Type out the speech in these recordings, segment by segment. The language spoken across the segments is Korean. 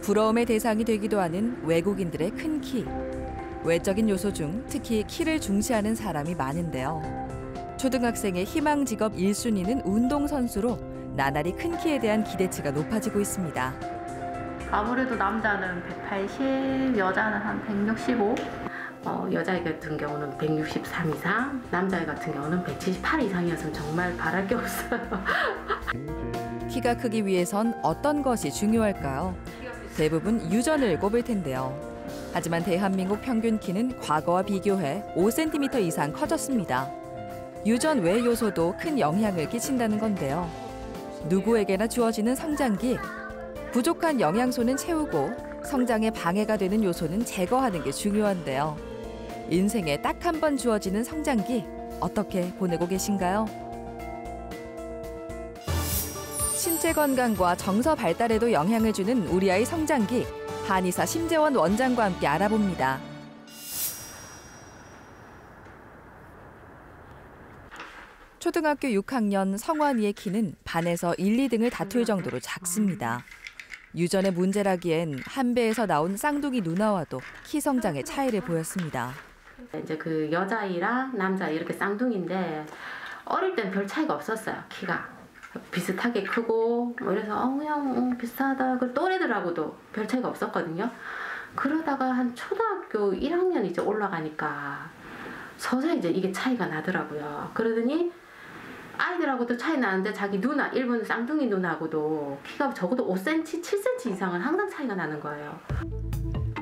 부러움의 대상이 되기도 하는 외국인들의 큰 키. 외적인 요소 중 특히 키를 중시하는 사람이 많은데요. 초등학생의 희망 직업 1순위는 운동선수로 나날이 큰 키에 대한 기대치가 높아지고 있습니다. 아무래도 남자는 180, 여자는 한 165. 여자애 같은 경우는 163 이상, 남자애 같은 경우는 178 이상이었으면 정말 바랄 게 없어요. 키가 크기 위해선 어떤 것이 중요할까요? 대부분 유전을 꼽을 텐데요. 하지만 대한민국 평균 키는 과거와 비교해 5cm 이상 커졌습니다. 유전 외 요소도 큰 영향을 끼친다는 건데요. 누구에게나 주어지는 성장기. 부족한 영양소는 채우고 성장에 방해가 되는 요소는 제거하는 게 중요한데요. 인생에 딱 한 번 주어지는 성장기 어떻게 보내고 계신가요? 신체 건강과 정서 발달에도 영향을 주는 우리 아이 성장기, 한의사 심재원 원장과 함께 알아봅니다. 초등학교 6학년 성환이의 키는 반에서 1, 2등을 다툴 정도로 작습니다. 유전의 문제라기엔 한 배에서 나온 쌍둥이 누나와도 키 성장의 차이를 보였습니다. 이제 그 여자아이랑 남자아이 이렇게 쌍둥이인데 어릴 땐 별 차이가 없었어요. 키가 비슷하게 크고 뭐 이래서 그냥 비슷하다. 그 또래들하고도 별 차이가 없었거든요. 그러다가 한 초등학교 1학년 이제 올라가니까 서서히 이제 이게 차이가 나더라고요. 그러더니 아이들하고도 차이 나는데 자기 누나, 일본 쌍둥이 누나하고도 키가 적어도 5cm, 7cm 이상은 항상 차이가 나는 거예요.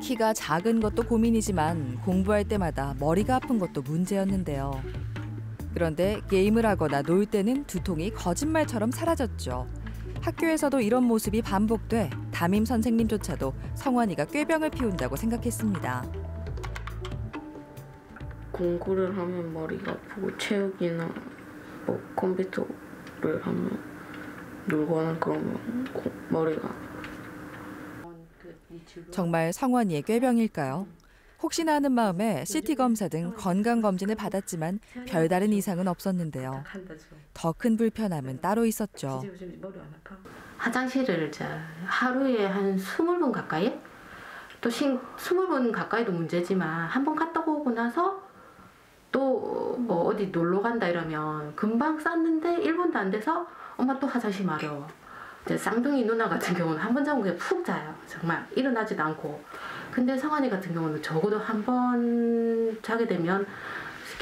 키가 작은 것도 고민이지만 공부할 때마다 머리가 아픈 것도 문제였는데요. 그런데 게임을 하거나 놀 때는 두통이 거짓말처럼 사라졌죠. 학교에서도 이런 모습이 반복돼 담임 선생님조차도 성환이가 꾀병을 피운다고 생각했습니다. 공부를 하면 머리가 아프고 체육이나 뭐 컴퓨터를 하면 놀거나 그러면 머리가 정말 성환이의 꾀병일까요? 혹시나 하는 마음에 CT 검사 등 건강검진을 받았지만 별다른 이상은 없었는데요. 더 큰 불편함은 따로 있었죠. 화장실을 하루에 한 20번 가까이? 또 20번 가까이도 문제지만 한 번 갔다 오고 나서 또 뭐 어디 놀러 간다 이러면 금방 쌌는데 1분도 안 돼서 엄마 또 화장실 마려워. 이제 쌍둥이 누나 같은 경우는 한 번 자고 그냥 푹 자요. 정말 일어나지도 않고. 근데 성환이 같은 경우는 적어도 한 번 자게 되면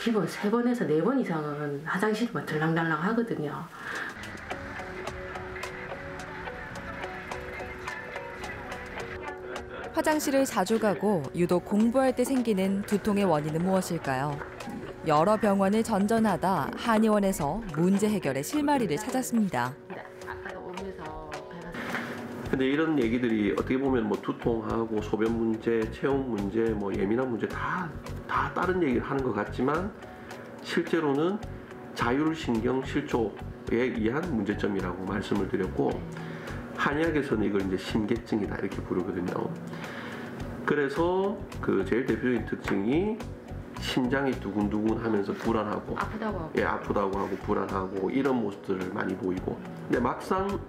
기본 3번에서 4번 이상은 화장실만 들락날락 하거든요. 화장실을 자주 가고 유독 공부할 때 생기는 두통의 원인은 무엇일까요? 여러 병원을 전전하다 한의원에서 문제 해결의 실마리를 찾았습니다. 근데 이런 얘기들이 어떻게 보면 뭐 두통하고 소변 문제, 체온 문제, 뭐 예민한 문제 다 다른 얘기를 하는 것 같지만 실제로는 자율신경 실조에 의한 문제점이라고 말씀을 드렸고 한의학에서는 이걸 이제 심계증이다 이렇게 부르거든요. 그래서 그 제일 대표적인 특징이 심장이 두근두근하면서 불안하고 아프다고 하고 불안하고 이런 모습들을 많이 보이고 근데 막상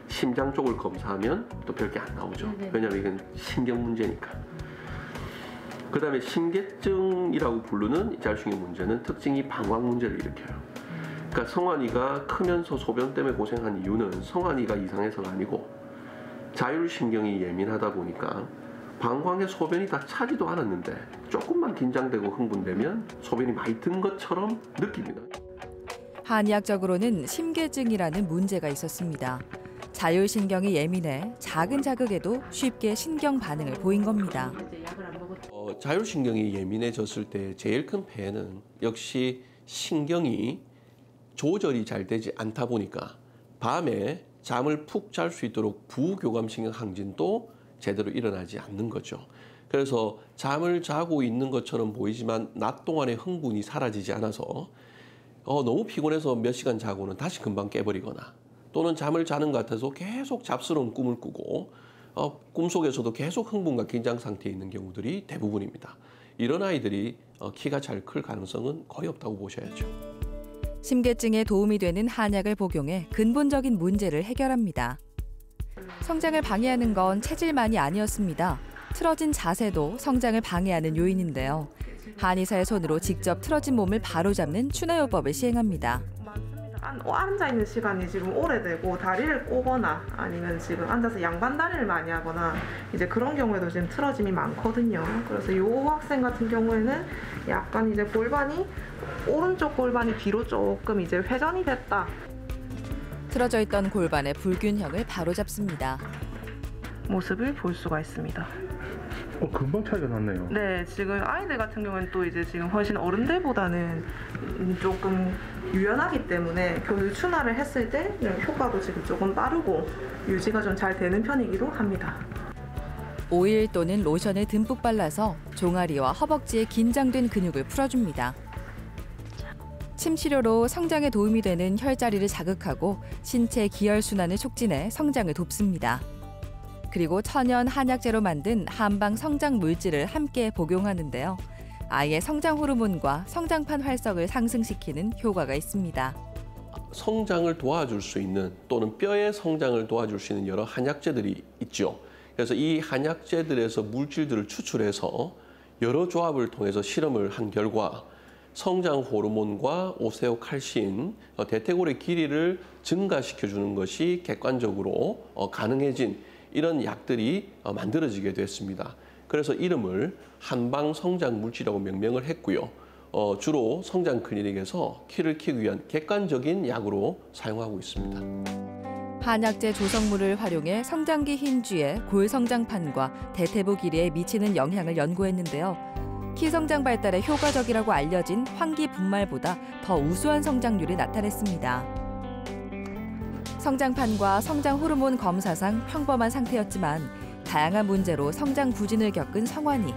심장 쪽을 검사하면 또 별게 안 나오죠. 왜냐하면 이건 신경 문제니까. 그 다음에 심계증이라고 부르는 자율신경 문제는 특징이 방광 문제를 일으켜요. 그러니까 성환이가 크면서 소변 때문에 고생한 이유는 성환이가 이상해서가 아니고 자율신경이 예민하다 보니까 방광에 소변이 다 차지도 않았는데 조금만 긴장되고 흥분되면 소변이 많이 든 것처럼 느낍니다. 한의학적으로는 심계증이라는 문제가 있었습니다. 자율신경이 예민해 작은 자극에도 쉽게 신경 반응을 보인 겁니다. 자율신경이 예민해졌을 때 제일 큰 폐해는 역시 신경이 조절이 잘 되지 않다 보니까 밤에 잠을 푹 잘 수 있도록 부교감신경 항진도 제대로 일어나지 않는 거죠. 그래서 잠을 자고 있는 것처럼 보이지만 낮 동안의 흥분이 사라지지 않아서 너무 피곤해서 몇 시간 자고는 다시 금방 깨버리거나 또는 잠을 자는 것 같아서 계속 잡스러운 꿈을 꾸고 꿈속에서도 계속 흥분과 긴장 상태에 있는 경우들이 대부분입니다. 이런 아이들이 키가 잘 클 가능성은 거의 없다고 보셔야죠. 심계증에 도움이 되는 한약을 복용해 근본적인 문제를 해결합니다. 성장을 방해하는 건 체질만이 아니었습니다. 틀어진 자세도 성장을 방해하는 요인인데요. 한의사의 손으로 직접 틀어진 몸을 바로잡는 추나요법을 시행합니다. 앉아 있는 시간이 지금 오래되고 다리를 꼬거나 아니면 지금 앉아서 양반 다리를 많이 하거나 이제 그런 경우에도 지금 틀어짐이 많거든요. 그래서 이 학생 같은 경우에는 약간 이제 골반이 오른쪽 골반이 뒤로 조금 이제 회전이 됐다. 틀어져 있던 골반의 불균형을 바로잡습니다. 모습을 볼 수가 있습니다. 금방 차이가 났네요. 네, 지금 아이들 같은 경우는 또 이제 지금 훨씬 어른들보다는 조금 유연하기 때문에 교육 추나를 했을 때 효과도 지금 조금 빠르고 유지가 좀 잘 되는 편이기도 합니다. 오일 또는 로션을 듬뿍 발라서 종아리와 허벅지의 긴장된 근육을 풀어줍니다. 침 치료로 성장에 도움이 되는 혈자리를 자극하고 신체 기혈순환을 촉진해 성장을 돕습니다. 그리고 천연 한약재로 만든 한방 성장 물질을 함께 복용하는데요. 아이의 성장 호르몬과 성장판 활성을 상승시키는 효과가 있습니다. 성장을 도와줄 수 있는 또는 뼈의 성장을 도와줄 수 있는 여러 한약재들이 있죠. 그래서 이 한약재들에서 물질들을 추출해서 여러 조합을 통해서 실험을 한 결과 성장 호르몬과 오세오칼신, 대퇴골의 길이를 증가시켜주는 것이 객관적으로 가능해진 이런 약들이 만들어지게 됐습니다. 그래서 이름을 한방 성장 물질이라고 명명을 했고요. 주로 성장 클리닉에서 키를 키우기 위한 객관적인 약으로 사용하고 있습니다. 한약재 조성물을 활용해 성장기 힌쥐의 골 성장판과 대퇴부 길이에 미치는 영향을 연구했는데요. 키 성장 발달에 효과적이라고 알려진 환기 분말보다 더 우수한 성장률이 나타냈습니다. 성장판과 성장 호르몬 검사상 평범한 상태였지만 다양한 문제로 성장 부진을 겪은 성환이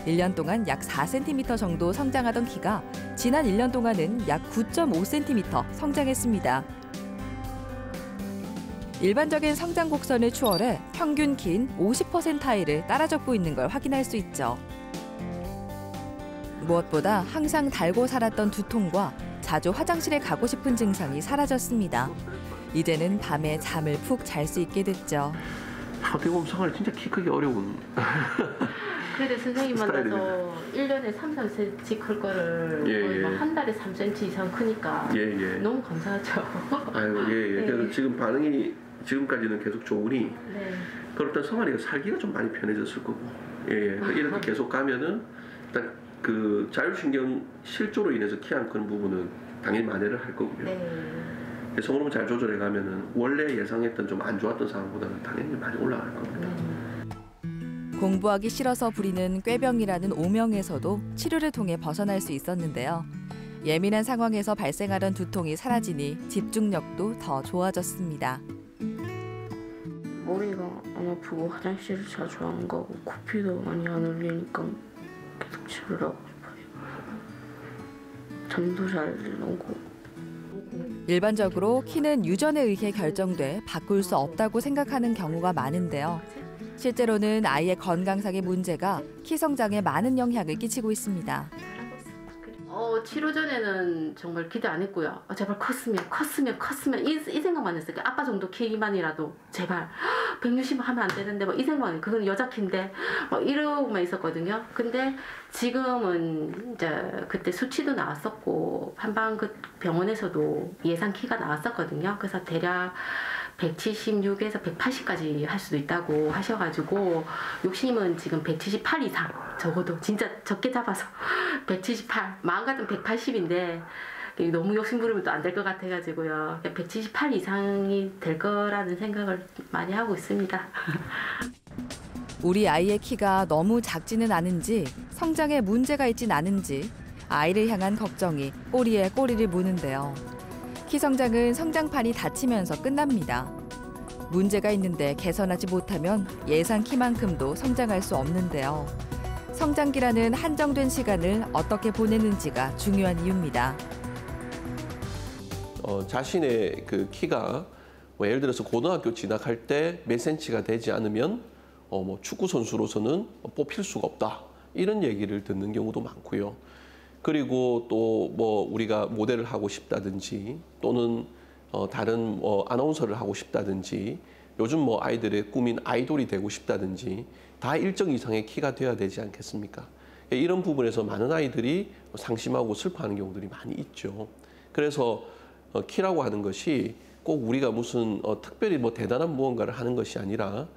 1년 동안 약 4cm 정도 성장하던 키가 지난 1년 동안은 약 9.5cm 성장했습니다. 일반적인 성장 곡선을 추월해 평균 긴 50%를 따라잡고 있는 걸 확인할 수 있죠. 무엇보다 항상 달고 살았던 두통과 자주 화장실에 가고 싶은 증상이 사라졌습니다. 이제는 밤에 잠을 푹 잘 수 있게 됐죠. 어떻게 보면 성환이 진짜 키 크기 어려운. 그래도 선생님 만나서 1년에 3, 4cm 클 거를 거의 막 한 달에 3cm 이상 크니까 너무 감사하죠. 아유, 예. 그래서 지금 반응이 지금까지는 계속 좋으니 네. 그렇다면 성환이가 살기가 좀 많이 편해졌을 거고, 이렇게 계속 가면은 일단 그 자율신경 실조로 인해서 키 안 크는 부분은 당연히 만회를 할 거고요. 네. 성호르몬 잘 조절해 가면은 원래 예상했던 좀 안 좋았던 상황보다는 당연히 많이 올라갈 겁니다. 공부하기 싫어서 부리는 꾀병이라는 오명에서도 치료를 통해 벗어날 수 있었는데요. 예민한 상황에서 발생하던 두통이 사라지니 집중력도 더 좋아졌습니다. 머리가 안 아프고 화장실을 자주 안 가고 코피도 많이 안 흘리니까 계속 치료를 하고 싶어요. 잠도 잘 오고. 일반적으로 키는 유전에 의해 결정돼 바꿀 수 없다고 생각하는 경우가 많은데요. 실제로는 아이의 건강상의 문제가 키 성장에 많은 영향을 끼치고 있습니다. 치료 전에는 정말 기대 안 했고요. 제발 컸으면 이 생각만 했어요. 아빠 정도 키만이라도 제발 160 하면 안 되는데 이 생각만, 그건 여자 키인데 이러고만 있었거든요. 근데 지금은 이제 그때 수치도 나왔었고 한방 그 병원에서도 예상 키가 나왔었거든요. 그래서 대략 176에서 180까지 할 수도 있다고 하셔가지고 욕심은 지금 178 이상, 적어도 진짜 적게 잡아서 178, 마음 같으면 180인데 너무 욕심 부리면 또 안 될 것 같아가지고요. 178 이상이 될 거라는 생각을 많이 하고 있습니다. 우리 아이의 키가 너무 작지는 않은지, 성장에 문제가 있진 않은지 아이를 향한 걱정이 꼬리에 꼬리를 무는데요. 키 성장은 성장판이 닫히면서 끝납니다. 문제가 있는데 개선하지 못하면 예상 키만큼도 성장할 수 없는데요. 성장기라는 한정된 시간을 어떻게 보내는지가 중요한 이유입니다. 자신의 그 키가 예를 들어서 고등학교 진학할 때 몇 센치가 되지 않으면 축구 선수로서는 뽑힐 수가 없다, 이런 얘기를 듣는 경우도 많고요. 그리고 또 우리가 모델을 하고 싶다든지 또는 다른 아나운서를 하고 싶다든지 요즘 아이들의 꿈인 아이돌이 되고 싶다든지 다 일정 이상의 키가 돼야 되지 않겠습니까? 이런 부분에서 많은 아이들이 상심하고 슬퍼하는 경우들이 많이 있죠. 그래서 키라고 하는 것이 꼭 우리가 무슨 특별히 대단한 무언가를 하는 것이 아니라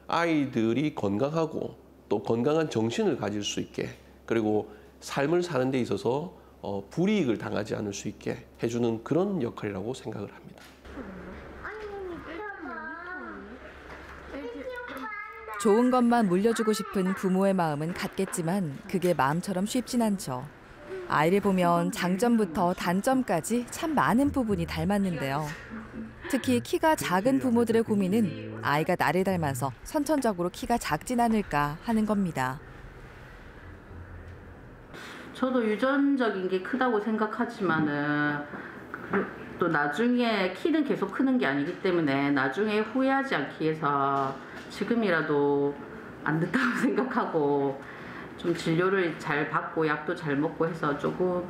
아이들이 건강하고 또 건강한 정신을 가질 수 있게 그리고 삶을 사는 데 있어서 불이익을 당하지 않을 수 있게 해주는 그런 역할이라고 생각을 합니다. 좋은 것만 물려주고 싶은 부모의 마음은 같겠지만 그게 마음처럼 쉽진 않죠. 아이를 보면 장점부터 단점까지 참 많은 부분이 닮았는데요. 특히 키가 작은 부모들의 고민은 아이가 나를 닮아서 선천적으로 키가 작진 않을까 하는 겁니다. 저도 유전적인 게 크다고 생각하지만은 또 나중에 키는 계속 크는 게 아니기 때문에 나중에 후회하지 않기 위해서 지금이라도 안 됐다고 생각하고 좀 진료를 잘 받고 약도 잘 먹고 해서 조금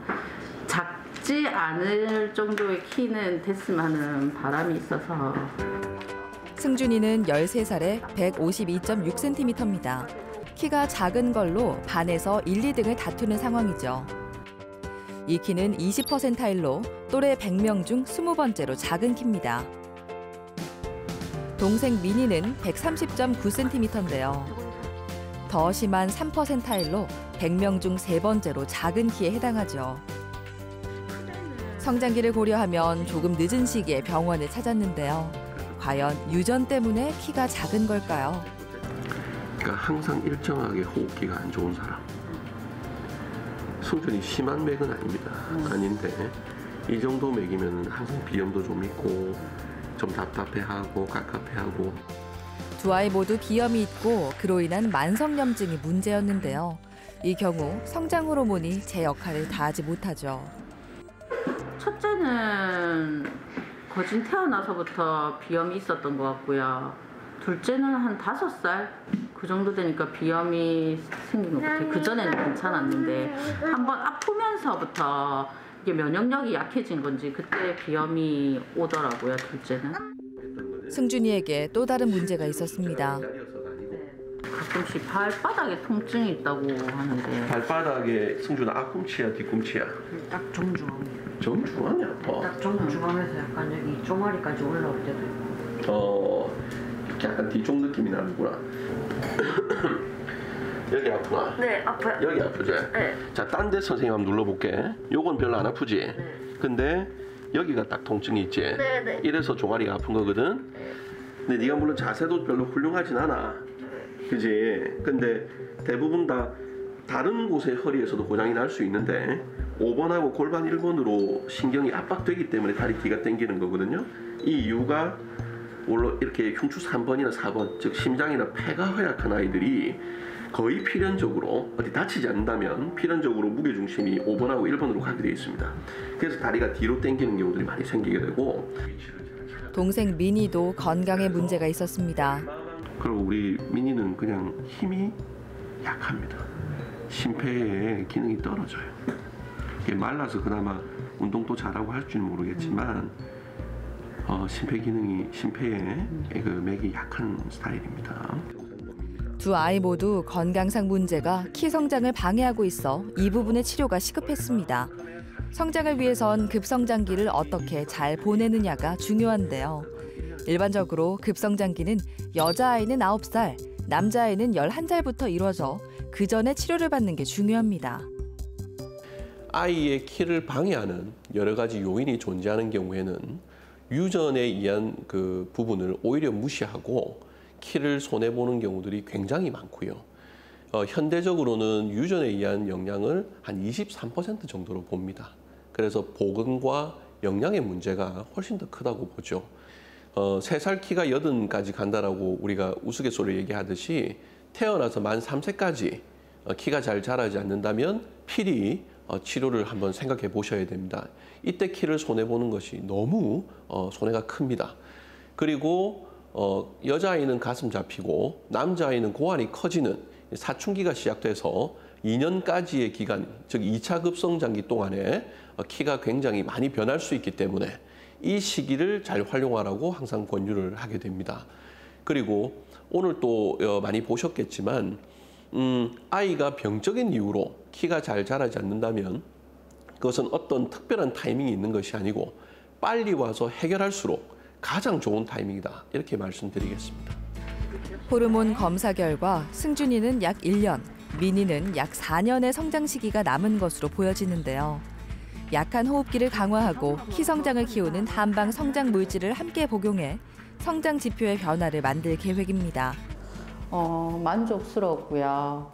작지 않을 정도의 키는 됐으면 하는 바람이 있어서. 승준이는 13살에 152.6cm입니다. 키가 작은 걸로 반에서 1, 2등을 다투는 상황이죠. 이 키는 20%일로 또래 100명 중 20번째로 작은 키입니다. 동생 민희는 130.9cm인데요. 더 심한 3%일로 100명 중 3번째로 작은 키에 해당하죠. 성장기를 고려하면 조금 늦은 시기에 병원을 찾았는데요. 과연 유전 때문에 키가 작은 걸까요? 그러니까 항상 일정하게 호흡기가 안 좋은 사람. 승준이 심한 맥은 아닙니다. 아닌데 이 정도 맥이면 항상 비염도 좀 있고 좀 답답해하고 갑갑해하고. 두 아이 모두 비염이 있고 그로 인한 만성염증이 문제였는데요. 이 경우 성장 호르몬이 제 역할을 다하지 못하죠. 첫째는 거진 태어나서부터 비염이 있었던 것 같고요. 둘째는 한 5살 그 정도 되니까 비염이 생긴 것 같아요. 그전에는 괜찮았는데 한번 아프면서부터 이게 면역력이 약해진 건지 그때 비염이 오더라고요, 둘째는. 승준이에게 또 다른 문제가 있었습니다. 가끔씩 발바닥에 통증이 있다고 하는데. 발바닥에 승준아 앞꿈치야 뒤꿈치야? 딱 정중앙. 정중앙이 아파. 딱 정중앙에서 약간 여기 쪼마리까지 올라올 때도 있고. 약간 뒤쪽 느낌이 나는구나. 여기 아프나? 네, 아파요. 여기 아프지? 네. 자, 딴 데 선생님 한번 눌러볼게. 요건 별로 안 아프지? 네. 근데 여기가 딱 통증이 있지? 네, 네. 이래서 종아리가 아픈 거거든? 근데 네가 물론 자세도 별로 훌륭하진 않아. 그지? 근데 대부분 다 다른 곳의 허리에서도 고장이 날 수 있는데 5번하고 골반 1번으로 신경이 압박되기 때문에 다리 뒤가 당기는 거거든요. 이 이유가 물론 이렇게 흉추 3번이나 4번, 즉 심장이나 폐가 허약한 아이들이 거의 필연적으로 어디 다치지 않는다면 필연적으로 무게중심이 5번하고 1번으로 가게 되어 있습니다. 그래서 다리가 뒤로 당기는 경우들이 많이 생기게 되고. 동생 민희도 건강에 문제가 있었습니다. 그리고 우리 민희는 그냥 힘이 약합니다. 심폐의 기능이 떨어져요. 이게 말라서 그나마 운동도 잘하고 할 줄은 모르겠지만 심폐의 그 맥이 약한 스타일입니다. 두 아이 모두 건강상 문제가 키 성장을 방해하고 있어 이 부분의 치료가 시급했습니다. 성장을 위해선 급성장기를 어떻게 잘 보내느냐가 중요한데요. 일반적으로 급성장기는 여자아이는 9살, 남자아이는 11살부터 이루어져 그 전에 치료를 받는 게 중요합니다. 아이의 키를 방해하는 여러 가지 요인이 존재하는 경우에는 유전에 의한 그 부분을 오히려 무시하고 키를 손해보는 경우들이 굉장히 많고요. 현대적으로는 유전에 의한 영향을 한 23% 정도로 봅니다. 그래서 보건과 영양의 문제가 훨씬 더 크다고 보죠. 3살 키가 80까지 간다라고 우리가 우스갯소리로 얘기하듯이 태어나서 만 3세까지 키가 잘 자라지 않는다면 필히 치료를 한번 생각해 보셔야 됩니다. 이때 키를 손해보는 것이 너무 손해가 큽니다. 그리고 여자아이는 가슴 잡히고 남자아이는 고환이 커지는 사춘기가 시작돼서 2년까지의 기간, 즉 2차 급성장기 동안에 키가 굉장히 많이 변할 수 있기 때문에 이 시기를 잘 활용하라고 항상 권유를 하게 됩니다. 그리고 오늘 또 많이 보셨겠지만 아이가 병적인 이유로 키가 잘 자라지 않는다면 그것은 어떤 특별한 타이밍이 있는 것이 아니고 빨리 와서 해결할수록 가장 좋은 타이밍이다. 이렇게 말씀드리겠습니다. 호르몬 검사 결과 승준이는 약 1년, 민이는 약 4년의 성장 시기가 남은 것으로 보여지는데요. 약한 호흡기를 강화하고 키 성장을 키우는 한방 성장 물질을 함께 복용해 성장 지표의 변화를 만들 계획입니다. 만족스럽고요.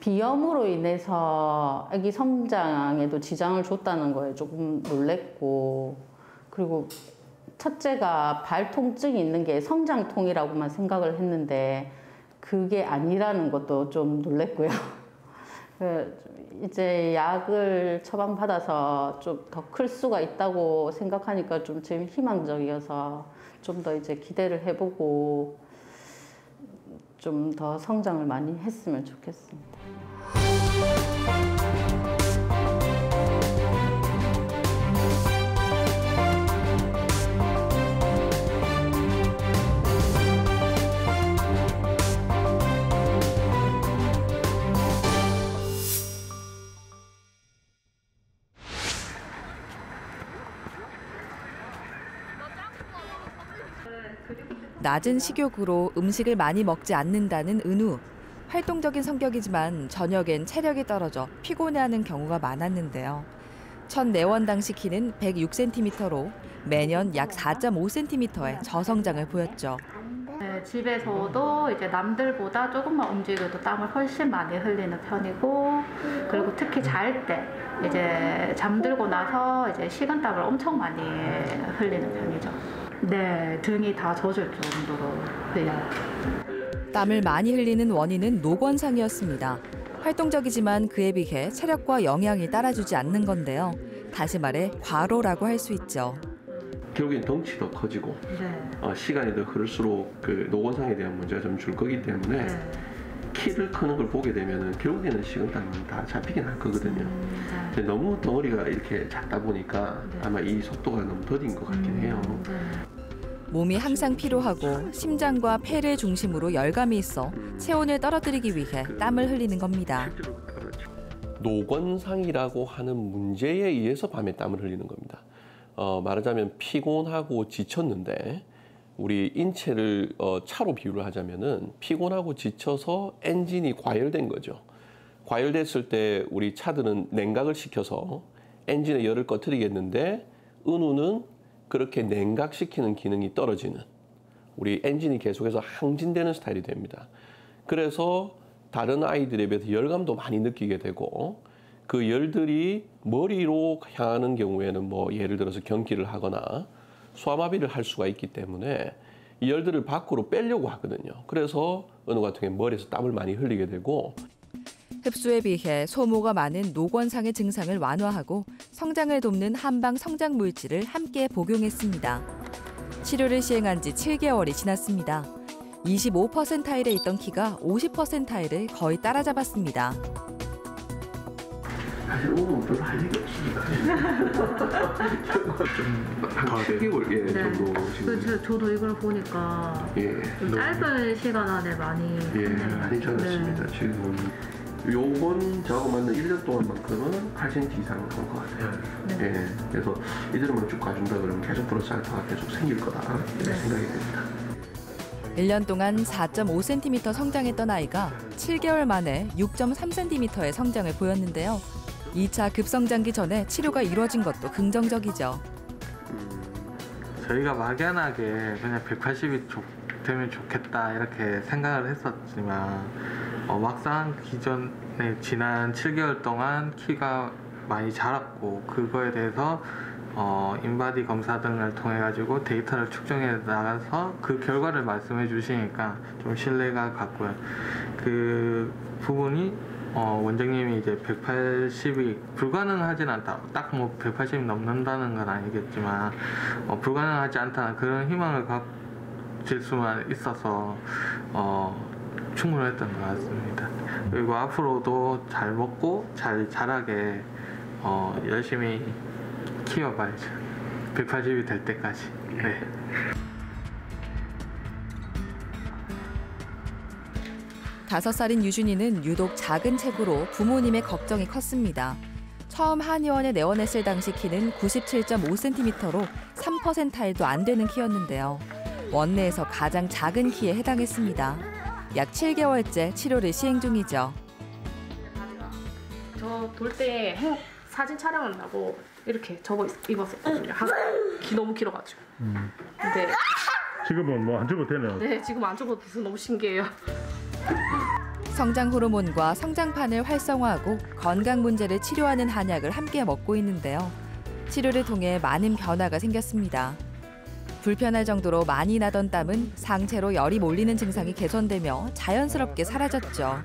비염으로 인해서 아기 성장에도 지장을 줬다는 거에 조금 놀랬고, 그리고 첫째가 발 통증이 있는 게 성장통이라고만 생각을 했는데 그게 아니라는 것도 좀 놀랬고요. 이제 약을 처방받아서 좀 더 클 수가 있다고 생각하니까 좀 제일 희망적이어서 좀 더 이제 기대를 해보고 좀 더 성장을 많이 했으면 좋겠습니다. 낮은 식욕으로 음식을 많이 먹지 않는다는 은우. 활동적인 성격이지만 저녁엔 체력이 떨어져 피곤해하는 경우가 많았는데요. 첫 내원 당시 키는 106cm로 매년 약 4.5cm의 저성장을 보였죠. 네, 집에서도 이제 남들보다 조금만 움직여도 땀을 훨씬 많이 흘리는 편이고, 그리고 특히 잘 때 이제 잠들고 나서 이제 식은땀을 엄청 많이 흘리는 편이죠. 네, 등이 다 젖을 정도로 흘려요. 땀을 많이 흘리는 원인은 노곤상이었습니다. 활동적이지만 그에 비해 체력과 영양이 따라주지 않는 건데요. 다시 말해 과로라고 할 수 있죠. 결국엔 덩치도 커지고 시간이 더 흐를수록 그 노곤상에 대한 문제가 좀 줄 거기 때문에 키를 크는 걸 보게 되면 결국에는 식은땀이 다 잡히긴 할 거거든요. 근데 너무 덩어리가 이렇게 작다 보니까 아마 이 속도가 너무 더딘 것 같긴 해요. 몸이 항상 피로하고 심장과 폐를 중심으로 열감이 있어 체온을 떨어뜨리기 위해 땀을 흘리는 겁니다. 노곤상이라고 하는 문제에 의해서 밤에 땀을 흘리는 겁니다. 말하자면 피곤하고 지쳤는데 우리 인체를 차로 비유를 하자면은 피곤하고 지쳐서 엔진이 과열된 거죠. 과열됐을 때 우리 차들은 냉각을 시켜서 엔진의 열을 꺼트리겠는데 은우는 그렇게 냉각시키는 기능이 떨어지는, 우리 엔진이 계속해서 항진되는 스타일이 됩니다. 그래서 다른 아이들에 비해서 열감도 많이 느끼게 되고 그 열들이 머리로 향하는 경우에는 뭐 예를 들어서 경기를 하거나 소아마비를 할 수가 있기 때문에 이 열들을 밖으로 빼려고 하거든요. 그래서 은우 같은 경우에 머리에서 땀을 많이 흘리게 되고, 흡수에 비해 소모가 많은 노곤상의 증상을 완화하고 성장을 돕는 한방 성장 물질을 함께 복용했습니다. 치료를 시행한 지 7개월이 지났습니다. 25%에 있던 키가 50%를 거의 따라잡았습니다. 사실 오늘 별로 할 일이 없으니까 좀한 7개월 정도 지금. 저도 이걸 보니까 좀 짧은 시간 안에 많이 많이 자랐습니다. 지금 요번 작업하는 1년 동안만큼은 8cm 이상 한 것 같아요. 그래서 이대로만 쭉 가준다 그러면 계속 플러스 알파가 계속 생길 거다 이렇게 생각이 됩니다. 1년 동안 4.5cm 성장했던 아이가 7개월 만에 6.3cm의 성장을 보였는데요. 2차 급성장기 전에 치료가 이루어진 것도 긍정적이죠. 저희가 막연하게 그냥 180이 되면 좋겠다 이렇게 생각을 했었지만 막상 기존에 지난 7개월 동안 키가 많이 자랐고 그거에 대해서 인바디 검사 등을 통해 가지고 데이터를 축적해 나가서 그 결과를 말씀해 주시니까 좀 신뢰가 갔고요. 그 부분이 원장님이 이제 180이 불가능하진 않다. 딱 뭐 180이 넘는다는 건 아니겠지만 불가능하지 않다는 그런 희망을 가질 수만 있어서 충분했던 것 같습니다. 그리고 앞으로도 잘 먹고 잘 자라게 열심히 키워봐야죠. 180이 될 때까지. 네. 다섯 살인 유준이는 유독 작은 체구로 부모님의 걱정이 컸습니다. 처음 한의원에 내원했을 당시 키는 97.5cm로 3%일도 안 되는 키였는데요. 원내에서 가장 작은 키에 해당했습니다. 약 7개월째 치료를 시행 중이죠. 저 돌 때 사진 촬영한다고 이렇게 접어 입었었거든요. 너무 길어가지고. 근데 지금은 뭐 안 접어도 되네요. 네, 지금 안 접어도 돼서 너무 신기해요. 성장 호르몬과 성장판을 활성화하고 건강 문제를 치료하는 한약을 함께 먹고 있는데요. 치료를 통해 많은 변화가 생겼습니다. 불편할 정도로 많이 나던 땀은 상체로 열이 몰리는 증상이 개선되며 자연스럽게 사라졌죠.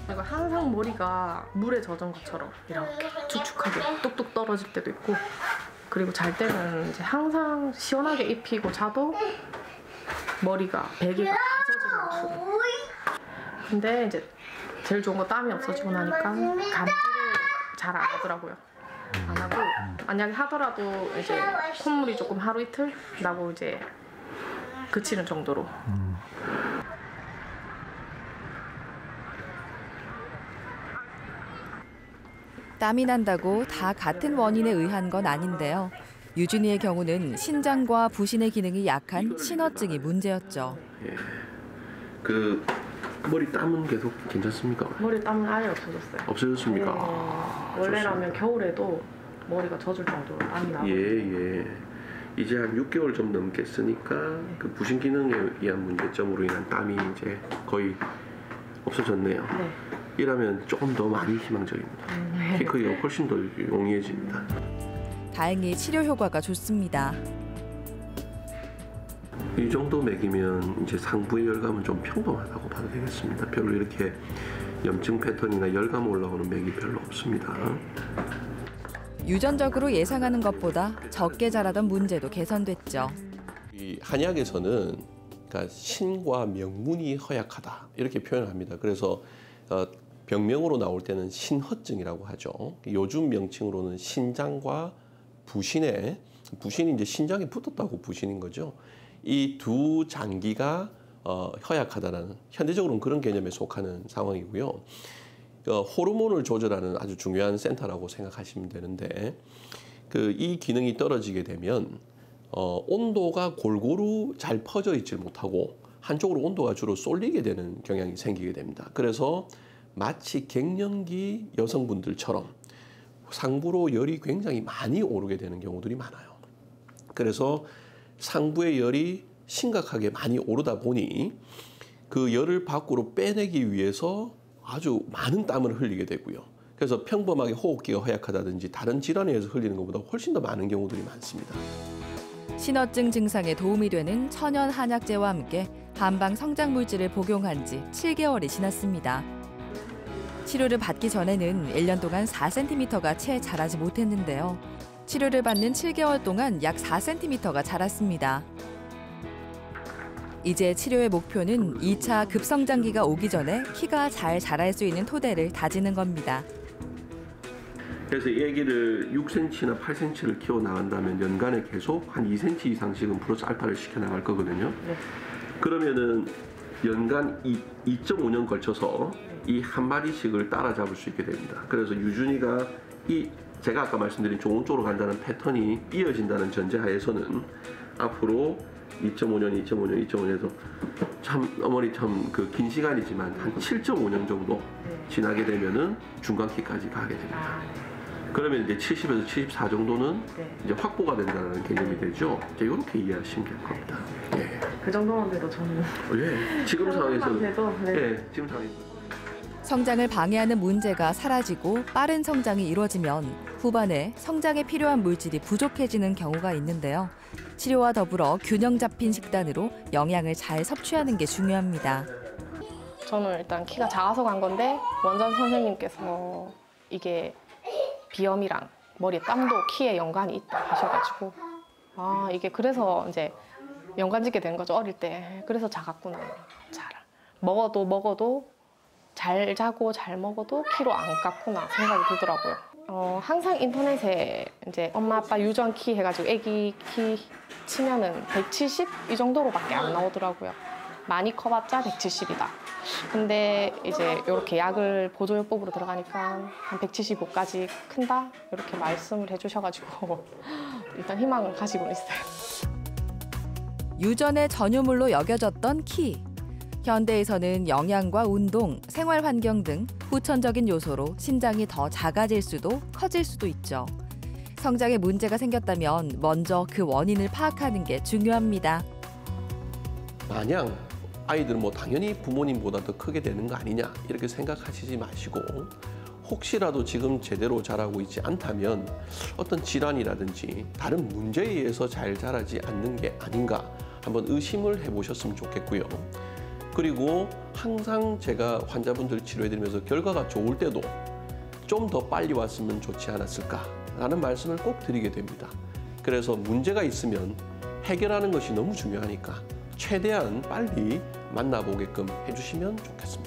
그리고 항상 머리가 물에 젖은 것처럼 이렇게 축축하게 뚝뚝 떨어질 때도 있고, 그리고 잘 때는 이제 항상 시원하게 입히고 자도 머리가 베개가 젖은 것처럼. 근데 이제 제일 좋은 거 땀이 없어지고 나니까 감기를 잘 안 하더라고요. 안 하고 만약에 하더라도 이제 콧물이 조금 하루 이틀 나고 이제 그치는 정도로. 땀이 난다고 다 같은 원인에 의한 건 아닌데요. 유준이의 경우는 신장과 부신의 기능이 약한 신어증이 문제였죠. 예. 그 머리 땀은 계속 괜찮습니까? 머리 땀은 아예 없어졌어요. 없어졌습니까? 네. 아, 원래라면 겨울에도 머리가 젖을 정도로 땀이 나고. 예. 이제 한 6개월 좀 넘겠으니까 그 부신 기능에 의한 문제점으로 인한 땀이 이제 거의 없어졌네요. 네. 이라면 조금 더 많이 희망적입니다. 키 크기가 훨씬 더 용이해집니다. 다행히 치료 효과가 좋습니다. 이 정도 맥이면 이제 상부의 열감은 좀 평범하다고 봐도 되겠습니다. 별로 이렇게 염증 패턴이나 열감 올라오는 맥이 별로 없습니다. 유전적으로 예상하는 것보다 적게 자라던 문제도 개선됐죠. 이 한약에서는 그러니까 신과 명문이 허약하다 이렇게 표현을 합니다. 그래서 병명으로 나올 때는 신허증이라고 하죠. 요즘 명칭으로는 신장과 부신이 이제 신장에 붙었다고 부신인 거죠. 이 두 장기가 허약하다는 현대적으로는 그런 개념에 속하는 상황이고요. 호르몬을 조절하는 아주 중요한 센터라고 생각하시면 되는데 이 기능이 떨어지게 되면 온도가 골고루 잘 퍼져 있지 못하고 한쪽으로 온도가 주로 쏠리게 되는 경향이 생기게 됩니다. 그래서 마치 갱년기 여성분들처럼 상부로 열이 굉장히 많이 오르게 되는 경우들이 많아요. 그래서 상부의 열이 심각하게 많이 오르다 보니 그 열을 밖으로 빼내기 위해서 아주 많은 땀을 흘리게 되고요. 그래서 평범하게 호흡기가 허약하다든지 다른 질환에 의해서 흘리는 것보다 훨씬 더 많은 경우들이 많습니다. 신어증 증상에 도움이 되는 천연 한약재와 함께 한방 성장 물질을 복용한 지 7개월이 지났습니다. 치료를 받기 전에는 1년 동안 4cm가 채 자라지 못했는데요. 치료를 받는 7개월 동안 약 4cm가 자랐습니다. 이제 치료의 목표는 2차 급성장기가 오기 전에 키가 잘 자랄 수 있는 토대를 다지는 겁니다. 그래서 이 아기를 6cm나 8cm를 키워나간다면 연간에 계속 한 2cm 이상씩은 플러스 알파를 시켜나갈 거거든요. 네. 그러면은 연간 2.5년 걸쳐서 이 한 마리씩을 따라잡을 수 있게 됩니다. 그래서 유준이가 제가 아까 말씀드린 좋은 쪽으로 간다는 패턴이 이어진다는 전제하에서는 앞으로 2.5년에서 참 어머니 참 그 긴 시간이지만 한 7.5년 정도 지나게 되면은 중간키까지 가게 됩니다. 그러면 이제 70에서 74 정도는 이제 확보가 된다는 개념이 되죠. 이제 이렇게 이해하시면 될 겁니다. 예. 그 정도만 돼도 저는. 예. 지금 상황에서. 네. 예. 지금 상황에서. 성장을 방해하는 문제가 사라지고 빠른 성장이 이루어지면 후반에 성장에 필요한 물질이 부족해지는 경우가 있는데요. 치료와 더불어 균형 잡힌 식단으로 영양을 잘 섭취하는 게 중요합니다. 저는 일단 키가 작아서 간 건데 원장 선생님께서 이게 비염이랑 머리에 땀도 키에 연관이 있다 하셔가지고 이게 그래서 이제 연관짓게 된 거죠, 어릴 때. 그래서 작았구나. 잘 먹어도 잘 자고 잘 먹어도 키로 안 깎구나 생각이 들더라고요. 항상 인터넷에 이제 엄마 아빠 유전 키 해가지고 아기 키 치면은 170 이 정도로밖에 안 나오더라고요. 많이 커봤자 170이다. 근데 이제 이렇게 약을 보조요법으로 들어가니까 한 175까지 큰다 이렇게 말씀을 해주셔가지고 일단 희망을 가지고 있어요. 유전의 전유물로 여겨졌던 키. 현대에서는 영양과 운동, 생활 환경 등 후천적인 요소로 신장이 더 작아질 수도 커질 수도 있죠. 성장에 문제가 생겼다면 먼저 그 원인을 파악하는 게 중요합니다. 마냥 아이들은 뭐 당연히 부모님보다 더 크게 되는 거 아니냐 이렇게 생각하시지 마시고 혹시라도 지금 제대로 자라고 있지 않다면 어떤 질환이라든지 다른 문제에 의해서 잘 자라지 않는 게 아닌가 한번 의심을 해보셨으면 좋겠고요. 그리고 항상 제가 환자분들 치료해드리면서 결과가 좋을 때도 좀 더 빨리 왔으면 좋지 않았을까라는 말씀을 꼭 드리게 됩니다. 그래서 문제가 있으면 해결하는 것이 너무 중요하니까 최대한 빨리 만나보게끔 해주시면 좋겠습니다.